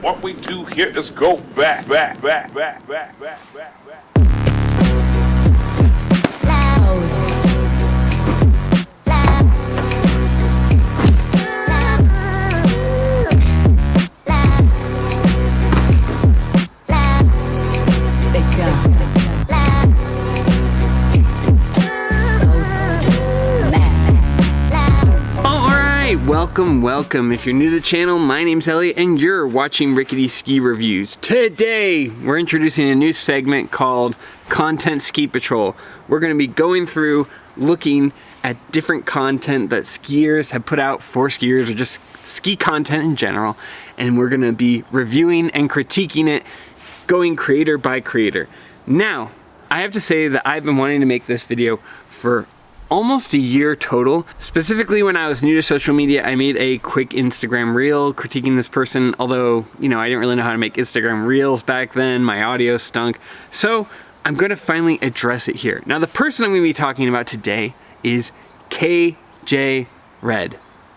What we do here is go back. Welcome. If you're new to the channel, my name's Elliott and you're watching Rickety Ski Reviews. Today, we're introducing a new segment called Content Ski Patrol. We're gonna be going through, looking at different content that skiers have put out for skiers or just ski content in general. And we're gonna be reviewing and critiquing it, going creator by creator. Now, I have to say that I've been wanting to make this video for almost a year total. Specifically when I was new to social media, I made a quick Instagram reel critiquing this person, although, you know, I didn't really know how to make Instagram reels back then. My audio stunk. So I'm gonna finally address it here. Now the person I'm gonna be talking about today is KJ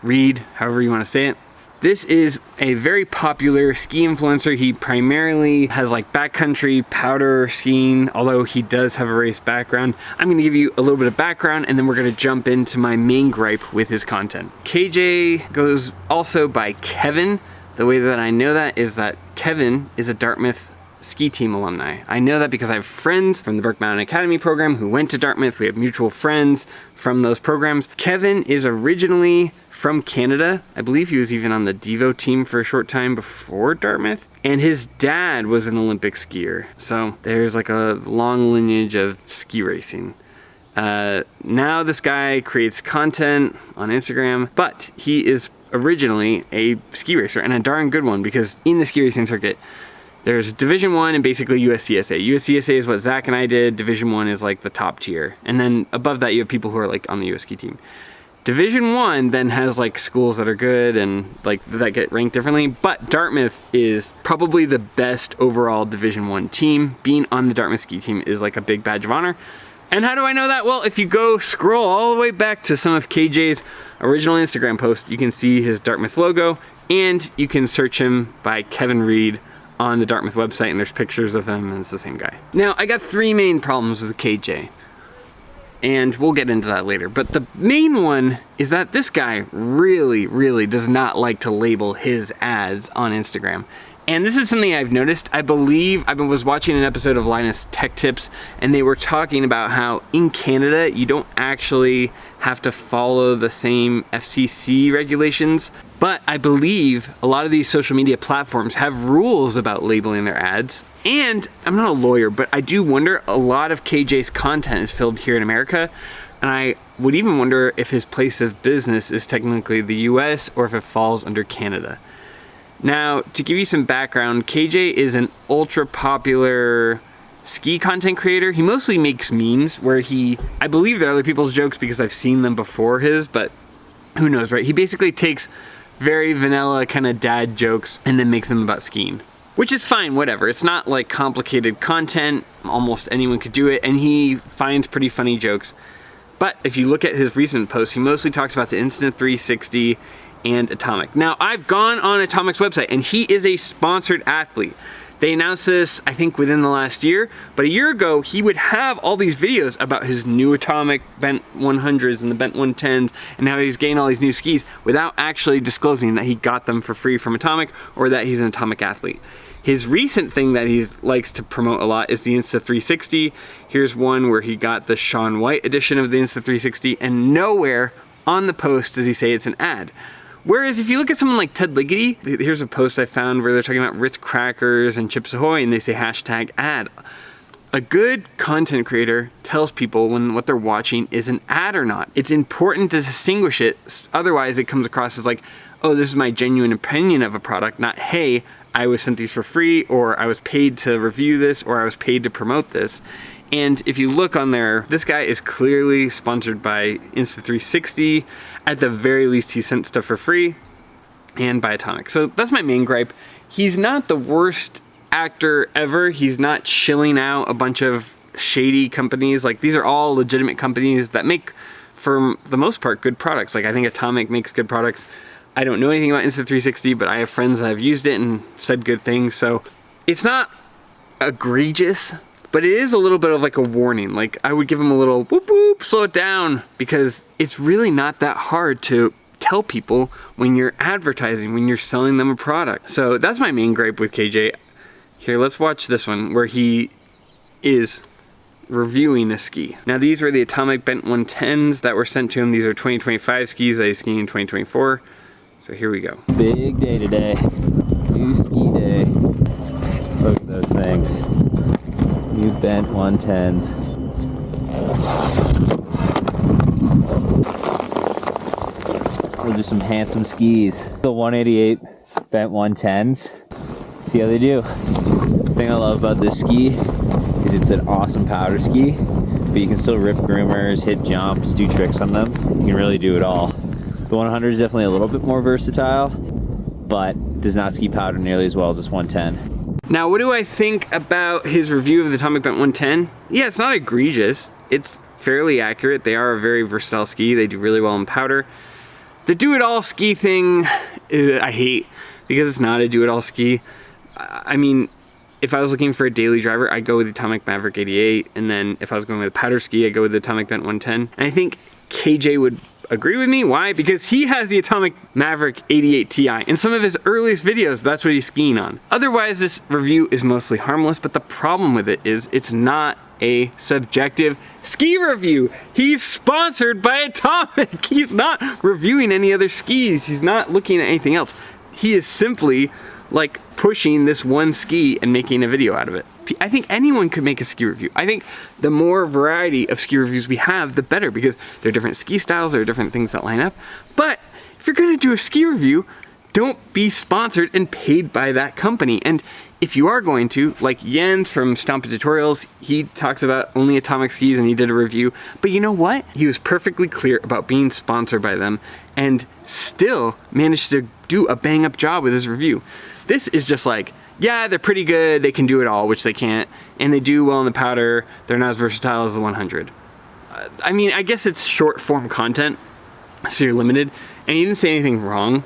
Reed, however you wanna say it. This is a very popular ski influencer. He primarily has like backcountry powder skiing, although he does have a race background. I'm gonna give you a little bit of background and then we're gonna jump into my main gripe with his content. KJ goes also by Kevin. The way that I know that is that Kevin is a Dartmouth ski team alumni. I know that because I have friends from the Burke Mountain Academy program who went to Dartmouth. We have mutual friends from those programs. Kevin is originally from Canada. I believe he was even on the Devo team for a short time before Dartmouth. And his dad was an Olympic skier. So there's like a long lineage of ski racing. Now this guy creates content on Instagram, but he is originally a ski racer and a darn good one, because in the ski racing circuit, there's Division 1 and basically USCSA. USCSA is what Zach and I did. Division 1 is like the top tier. And then above that, you have people who are like on the US ski team. Division 1 then has like schools that are good and like that get ranked differently, but Dartmouth is probably the best overall Division 1 team. Being on the Dartmouth ski team is like a big badge of honor. And how do I know that? Well, if you go scroll all the way back to some of KJ's original Instagram posts, you can see his Dartmouth logo, and you can search him by Kevin Reed on the Dartmouth website, and there's pictures of him, and it's the same guy. Now, I got three main problems with KJ, and we'll get into that later. But the main one is that this guy really does not like to label his ads on Instagram. And this is something I've noticed. I believe I was watching an episode of Linus Tech Tips, and they were talking about how in Canada, you don't actually have to follow the same FCC regulations. But I believe a lot of these social media platforms have rules about labeling their ads. And I'm not a lawyer, but I do wonder, a lot of KJ's content is filmed here in America. And I would even wonder if his place of business is technically the US or if it falls under Canada. Now, to give you some background, KJ is an ultra popular ski content creator. He mostly makes memes where I believe they're other people's jokes because I've seen them before his, but who knows, right? He basically takes very vanilla kind of dad jokes and then makes them about skiing, which is fine, whatever. It's not like complicated content. Almost anyone could do it, and he finds pretty funny jokes. But if you look at his recent posts, he mostly talks about the Instant 360 and Atomic. Now, I've gone on Atomic's website, and he is a sponsored athlete. They announced this, I think, within the last year, but a year ago, he would have all these videos about his new Atomic Bent 100s and the Bent 110s, and how he's getting all these new skis without actually disclosing that he got them for free from Atomic or that he's an Atomic athlete. His recent thing that he likes to promote a lot is the Insta 360. Here's one where he got the Shaun White edition of the Insta 360, and nowhere on the post does he say it's an ad. Whereas if you look at someone like Ted Rickety, here's a post I found where they're talking about Ritz crackers and Chips Ahoy, and they say hashtag ad. A good content creator tells people when what they're watching is an ad or not. It's important to distinguish it, otherwise it comes across as like, oh, this is my genuine opinion of a product, not, hey, I was sent these for free, or I was paid to review this, or I was paid to promote this. And if you look on there, this guy is clearly sponsored by Insta360. At the very least, he sent stuff for free, and by Atomic. So that's my main gripe. He's not the worst actor ever. He's not shilling out a bunch of shady companies. Like, these are all legitimate companies that make, for the most part, good products. Like, I think Atomic makes good products. I don't know anything about Insta360, but I have friends that have used it and said good things. So it's not egregious, but it is a little bit of like a warning. Like I would give them a little whoop whoop, slow it down, because it's really not that hard to tell people when you're advertising, when you're selling them a product. So that's my main gripe with KJ. Here, let's watch this one where he is reviewing a ski. Now these were the Atomic Bent 110s that were sent to him. These are 2025 skis that he's skiing in 2024. So here we go. Big day today. New ski day. Look at those things. New Bent 110s. Those are some handsome skis. The 188 Bent 110s. See how they do. The thing I love about this ski is it's an awesome powder ski, but you can still rip groomers, hit jumps, do tricks on them. You can really do it all. The 100 is definitely a little bit more versatile, but does not ski powder nearly as well as this 110. Now, what do I think about his review of the Atomic Bent 110? Yeah, it's not egregious. It's fairly accurate. They are a very versatile ski. They do really well in powder. The do-it-all ski thing, I hate, because it's not a do-it-all ski. I mean, if I was looking for a daily driver, I'd go with the Atomic Maverick 88, and then if I was going with a powder ski, I'd go with the Atomic Bent 110. And I think KJ would agree with me. Why? Because he has the Atomic Maverick 88 Ti. In some of his earliest videos, that's what he's skiing on. Otherwise, this review is mostly harmless, but the problem with it is it's not a subjective ski review. He's sponsored by Atomic. He's not reviewing any other skis. He's not looking at anything else. He is simply like pushing this one ski and making a video out of it. I think anyone could make a ski review. I think the more variety of ski reviews we have, the better, because there are different ski styles, there are different things that line up. But if you're gonna do a ski review, don't be sponsored and paid by that company. And if you are going to, like Jens from Stomp Tutorials, he talks about only Atomic skis and he did a review. But you know what? He was perfectly clear about being sponsored by them and still managed to do a bang up job with his review. This is just like, yeah, they're pretty good, they can do it all, which they can't, and they do well in the powder, they're not as versatile as the 100. I mean, I guess it's short form content, so you're limited, and he didn't say anything wrong,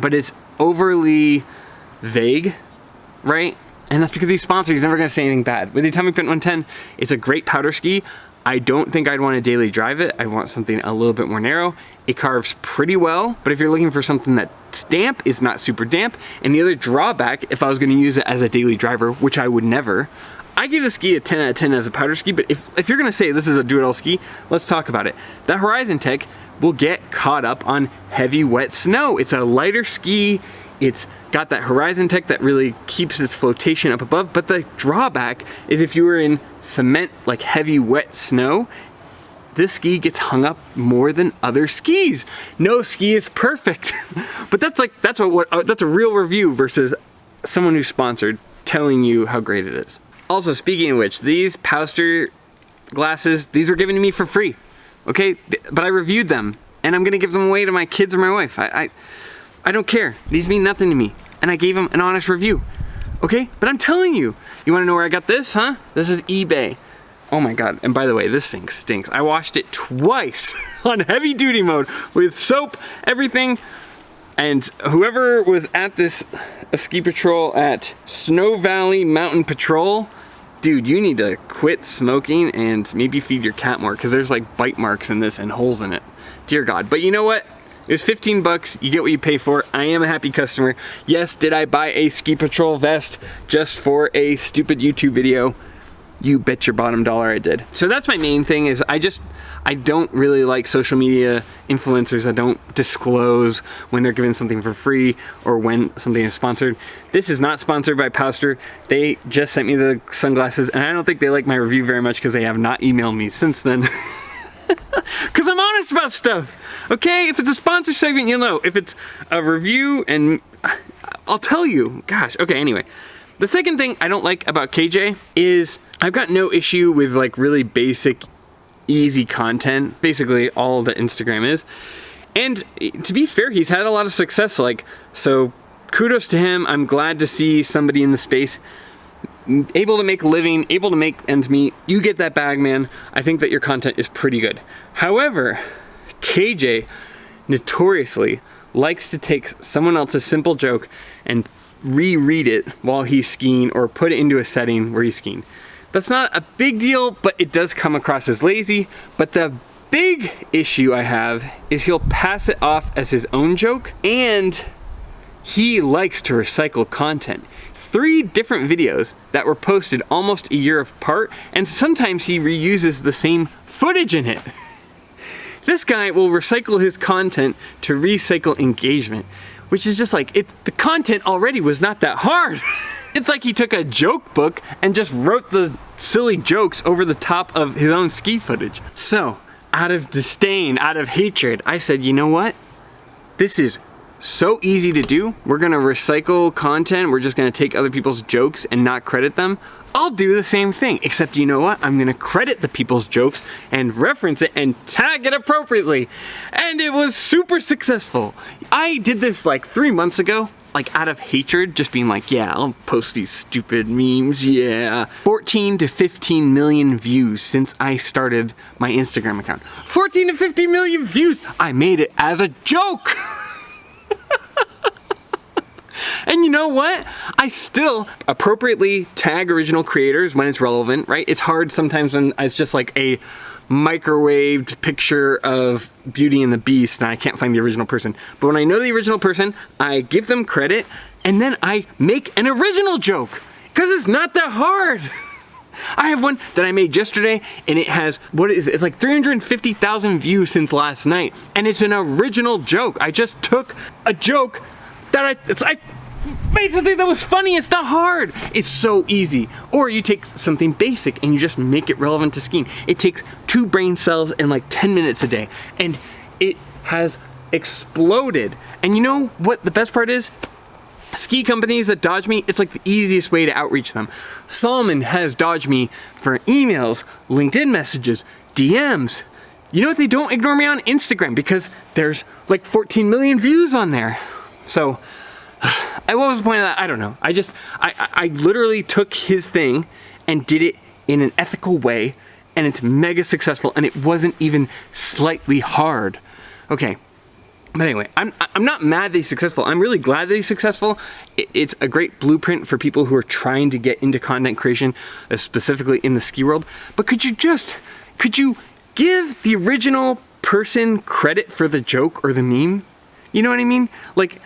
but it's overly vague, right? And that's because he's sponsored, he's never gonna say anything bad. With the Atomic Bent 110, it's a great powder ski. I don't think I'd want to daily drive it. I want something a little bit more narrow. It carves pretty well, but if you're looking for something that's damp, it's not super damp. And the other drawback, if I was going to use it as a daily driver, which I would never, I give the ski a 10 out of 10 as a powder ski, but if you're going to say this is a do-it-all ski, let's talk about it. The Horizon Tech will get caught up on heavy, wet snow. It's a lighter ski. It's got that Horizon Tech that really keeps its flotation up above, but the drawback is if you were in cement, like heavy, wet snow, this ski gets hung up more than other skis. No ski is perfect, but that's a real review versus someone who's sponsored telling you how great it is. Also, speaking of which, these Pauster glasses, these were given to me for free, okay? But I reviewed them, and I'm gonna give them away to my kids or my wife. I don't care. These mean nothing to me, and I gave them an honest review, okay? But I'm telling you, you wanna know where I got this, huh? This is eBay. Oh my God, and by the way, this thing stinks. I washed it twice on heavy duty mode with soap, everything, and whoever was at this ski patrol at Snow Valley Mountain Patrol, dude, you need to quit smoking and maybe feed your cat more, because there's like bite marks in this and holes in it. Dear God, but you know what? It was 15 bucks, you get what you pay for. I am a happy customer. Yes, did I buy a ski patrol vest just for a stupid YouTube video? You bet your bottom dollar I did. So that's my main thing, is I don't really like social media influencers that don't disclose when they're giving something for free or when something is sponsored. This is not sponsored by Pauster. They just sent me the sunglasses, and I don't think they like my review very much because they have not emailed me since then. Because I'm honest about stuff, okay? If it's a sponsor segment, you'll know. If it's a review, and I'll tell you. Gosh, okay, anyway. The second thing I don't like about KJ is I've got no issue with like really basic, easy content, basically all that Instagram is. And to be fair, he's had a lot of success, so kudos to him. I'm glad to see somebody in the space able to make a living, able to make ends meet. You get that bag, man. I think that your content is pretty good. However, KJ notoriously likes to take someone else's simple joke and reread it while he's skiing or put it into a setting where he's skiing. That's not a big deal, but it does come across as lazy. But the big issue I have is he'll pass it off as his own joke, and he likes to recycle content. 3 different videos that were posted almost a year apart, and sometimes he reuses the same footage in it. This guy will recycle his content to recycle engagement, which is just like, the content already was not that hard. It's like he took a joke book and just wrote the silly jokes over the top of his own ski footage. So, out of disdain, out of hatred, I said, you know what? This is so easy to do. We're gonna recycle content. We're just gonna take other people's jokes and not credit them. I'll do the same thing, except you know what? I'm gonna credit the people's jokes and reference it and tag it appropriately. And it was super successful. I did this like 3 months ago, like out of hatred, just being like, yeah, I'll post these stupid memes, yeah. 14 to 15 million views since I started my Instagram account. 14 to 15 million views. I made it as a joke. And you know what? I still appropriately tag original creators when it's relevant, right? It's hard sometimes when it's just like a microwaved picture of Beauty and the Beast and I can't find the original person. But when I know the original person, I give them credit and then I make an original joke because it's not that hard. I have one that I made yesterday and it has, what is it? It's like 350,000 views since last night. And it's an original joke. I just took a joke that I made something that was funny. It's not hard. It's so easy. Or you take something basic and you just make it relevant to skiing. It takes 2 brain cells in like 10 minutes a day. And it has exploded. And you know what the best part is? Ski companies that dodge me, it's like the easiest way to outreach them. Salomon has dodged me for emails, LinkedIn messages, DMs. You know what? They don't ignore me on Instagram because there's like 14 million views on there. So, what was the point of that? I don't know. I literally took his thing and did it in an ethical way, and it's mega successful, and it wasn't even slightly hard. Okay, but anyway, I'm not mad that he's successful. I'm really glad that he's successful. It's a great blueprint for people who are trying to get into content creation, specifically in the ski world. But could you give the original person credit for the joke or the meme? You know what I mean? Like,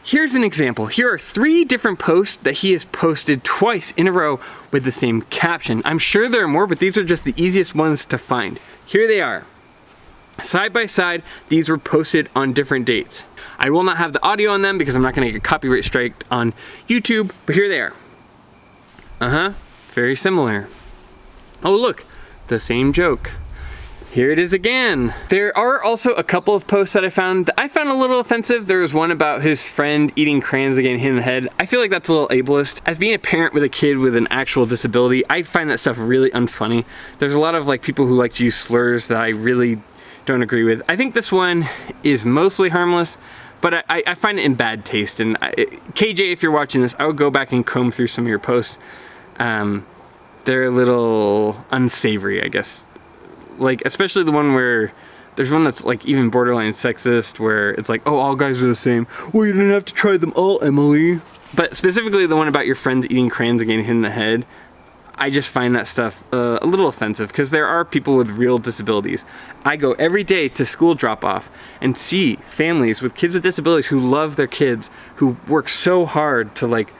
here's an example. Here are 3 different posts that he has posted twice in a row with the same caption. I'm sure there are more, but these are just the easiest ones to find. Here they are. Side by side, these were posted on different dates. I will not have the audio on them because I'm not gonna get copyright striked on YouTube, but here they are. Very similar. Oh look, the same joke. Here it is again. There are also a couple of posts that I found a little offensive. There was one about his friend eating crayons and getting hit in the head. I feel like that's a little ableist. As being a parent with a kid with an actual disability, I find that stuff really unfunny. There's a lot of like people who like to use slurs that I really don't agree with. I think this one is mostly harmless, but I find it in bad taste. And KJ, if you're watching this, I would go back and comb through some of your posts. They're a little unsavory, I guess. Like, especially the one where there's one that's like even borderline sexist where it's like, oh, all guys are the same. Well, you didn't have to try them all, Emily. But specifically the one about your friends eating crayons and getting hit in the head, I just find that stuff a little offensive because there are people with real disabilities. I go every day to school drop-off and see families with kids with disabilities who love their kids, who work so hard to like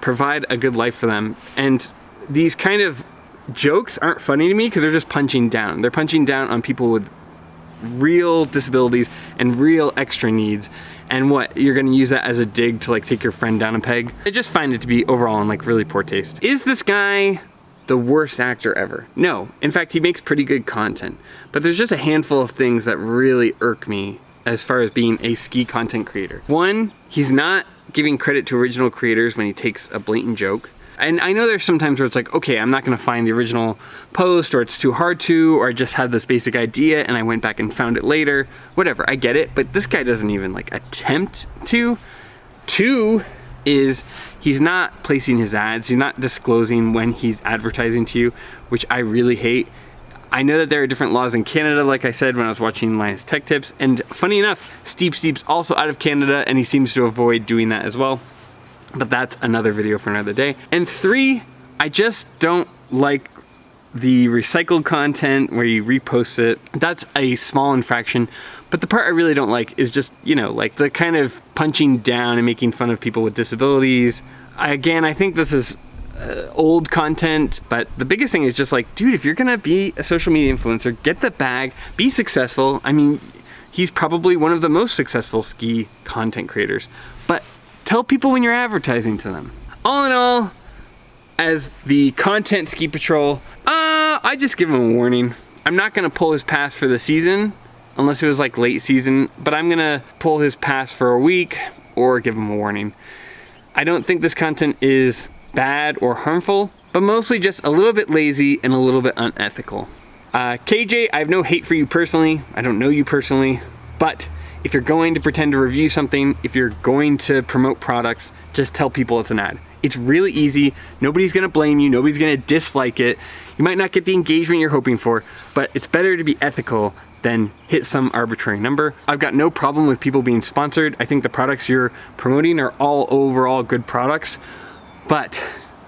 provide a good life for them. And these kind of jokes aren't funny to me because they're just punching down. They're punching down on people with real disabilities and real extra needs. And what, you're gonna use that as a dig to like take your friend down a peg? I just find it to be overall in like really poor taste. Is this guy the worst actor ever? No. In fact, he makes pretty good content. But there's just a handful of things that really irk me as far as being a ski content creator. One, he's not giving credit to original creators when he takes a blatant joke. And I know there's some times where it's like, okay, I'm not gonna find the original post, or it's too hard to, or I just had this basic idea and I went back and found it later. Whatever, I get it, but this guy doesn't even like attempt to. 2 is he's not placing his ads, he's not disclosing when he's advertising to you, which I really hate. I know that there are different laws in Canada, like I said when I was watching Linus Tech Tips, and funny enough, Steep's also out of Canada, and he seems to avoid doing that as well. But that's another video for another day. And 3, I just don't like the recycled content where you repost it. That's a small infraction, but the part I really don't like is just, you know, like the kind of punching down and making fun of people with disabilities. Again, I think this is old content, but the biggest thing is just like, dude, if you're gonna be a social media influencer, get the bag, be successful. I mean, he's probably one of the most successful ski content creators, but tell people when you're advertising to them. All in all, as the content ski patrol, I just give him a warning. I'm not gonna pull his pass for the season, unless it was like late season, but I'm gonna pull his pass for a week or give him a warning. I don't think this content is bad or harmful, but mostly just a little bit lazy and a little bit unethical. KJ, I have no hate for you personally. I don't know you personally, but if you're going to pretend to review something, if you're going to promote products, just tell people it's an ad. It's really easy. Nobody's gonna blame you. Nobody's gonna dislike it. You might not get the engagement you're hoping for, but it's better to be ethical than hit some arbitrary number. I've got no problem with people being sponsored. I think the products you're promoting are all overall good products, but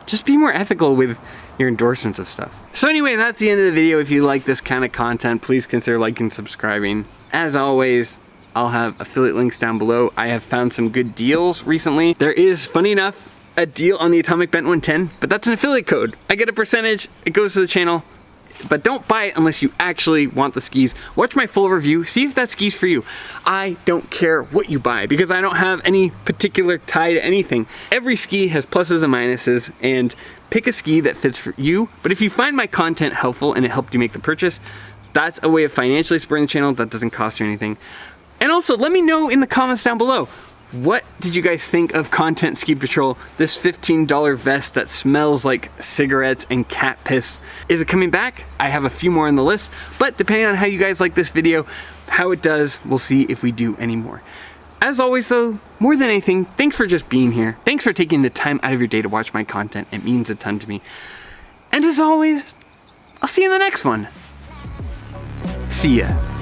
just be more ethical with your endorsements of stuff. So anyway, that's the end of the video. If you like this kind of content, please consider liking and subscribing. As always, I'll have affiliate links down below. I have found some good deals recently. There is, funny enough, a deal on the Atomic Bent 110, but that's an affiliate code. I get a percentage, it goes to the channel, but don't buy it unless you actually want the skis. Watch my full review, see if that ski's for you. I don't care what you buy because I don't have any particular tie to anything. Every ski has pluses and minuses, and pick a ski that fits for you. But if you find my content helpful and it helped you make the purchase, that's a way of financially supporting the channel that doesn't cost you anything. And also, let me know in the comments down below, what did you guys think of Content Ski Patrol, this $15 vest that smells like cigarettes and cat piss? Is it coming back? I have a few more on the list, but depending on how you guys like this video, how it does, we'll see if we do any more. As always though, more than anything, thanks for just being here. Thanks for taking the time out of your day to watch my content. It means a ton to me. And as always, I'll see you in the next one. See ya.